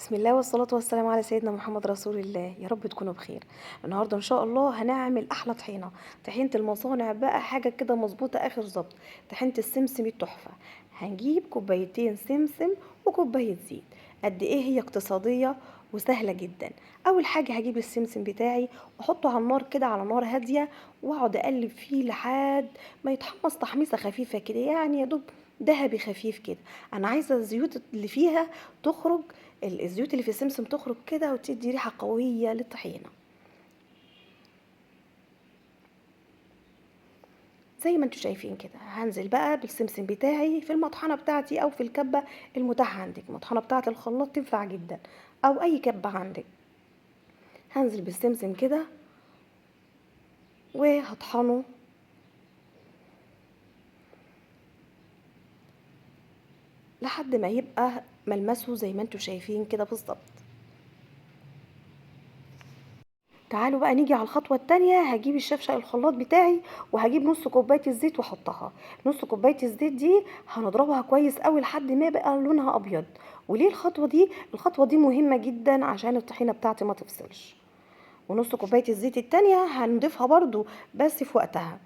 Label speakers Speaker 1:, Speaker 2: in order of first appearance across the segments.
Speaker 1: بسم الله والصلاة والسلام على سيدنا محمد رسول الله. يا رب تكونوا بخير. النهارده ان شاء الله هنعمل احلى طحينه، طحينه المصانع بقى، حاجه كده مظبوطه اخر ظبط. طحينه السمسم التحفه. هنجيب كوبايتين سمسم وكوبايه زيت. قد ايه هي اقتصاديه وسهله جدا. اول حاجه هجيب السمسم بتاعي واحطه على النار كده على نار هاديه، واقعد اقلب فيه لحد ما يتحمص تحميصه خفيفه كده، يعني يا دوب ذهبي خفيف كده. انا عايزه الزيوت اللي فيها تخرج، الزيوت اللي في السمسم تخرج كده وتدي ريحة قوية للطحينة. زي ما انتوا شايفين كده هنزل بقى بالسمسم بتاعي في المطحنة بتاعتي او في الكبة المتاحة عندك. المطحنة بتاعة الخلاط تنفع جدا او اي كبة عندك. هنزل بالسمسم كده وهطحنه لحد ما يبقى ملمسه زي ما انتوا شايفين كده بالظبط. تعالوا بقى نيجي على الخطوة التانية. هجيب الشفشق الخلاط بتاعي وهجيب نص كوباية الزيت واحطها. نص كوباية الزيت دي هنضربها كويس قوي لحد ما يبقى لونها ابيض. وليه الخطوة دي؟ الخطوة دي مهمة جدا عشان الطحينة بتاعتي ما تفصلش. ونص كوباية الزيت التانية هنضيفها برضو بس في وقتها.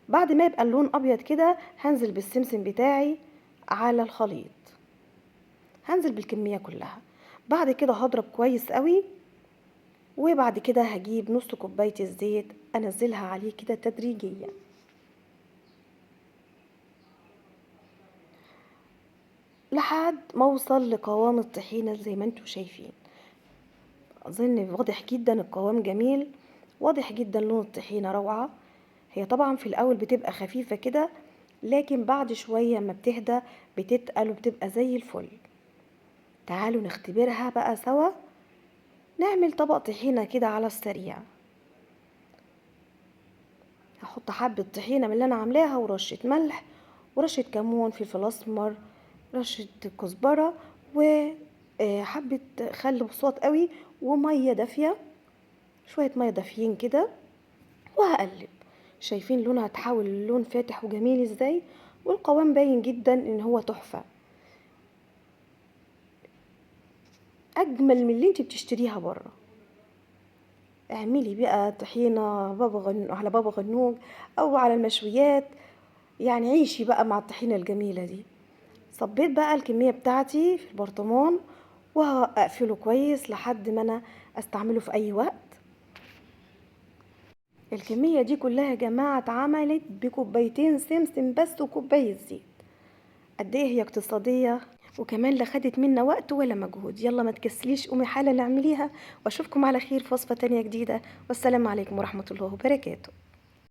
Speaker 1: بعد ما يبقى اللون ابيض كده هنزل بالسمسم بتاعي على الخليط. هنزل بالكمية كلها. بعد كده هضرب كويس قوي، وبعد كده هجيب نص كوباية الزيت انزلها عليه كده تدريجيا لحد ما اوصل لقوام الطحينة زي ما انتوا شايفين. اظن واضح جدا القوام جميل، واضح جدا لون الطحينة روعة. هي طبعا في الاول بتبقى خفيفة كده، لكن بعد شوية ما بتهدى بتتقل وبتبقى زي الفل. تعالوا نختبرها بقى سوا. نعمل طبق طحينة كده على السريع. هحط حبة طحينة من اللي انا عاملاها ورشة ملح ورشة كمون، فلفل اسمر، رشة كزبرة، وحبة خل بصوت قوي، ومية دافية، شوية مية دافيين كده، وهقلب. شايفين لونها اتحول للون فاتح وجميل ازاي، والقوام باين جدا ان هو تحفة، اجمل من اللي انت بتشتريها بره. اعملي بقى طحينة على بابا غنوج او على المشويات، يعني عيشي بقى مع الطحينة الجميلة دي. صبيت بقى الكمية بتاعتي في البرطمان وهقفله كويس لحد ما انا استعمله في اي وقت. الكمية دي كلها يا جماعة اتعملت بكوبايتين سمسم بس وكوباية زيت. قد ايه هي اقتصادية، وكمان لا خدت منا وقت ولا مجهود. يلا ما تكسليش، قومي حالا نعمليها، واشوفكم على خير في وصفة تانية جديدة. والسلام عليكم ورحمة الله وبركاته.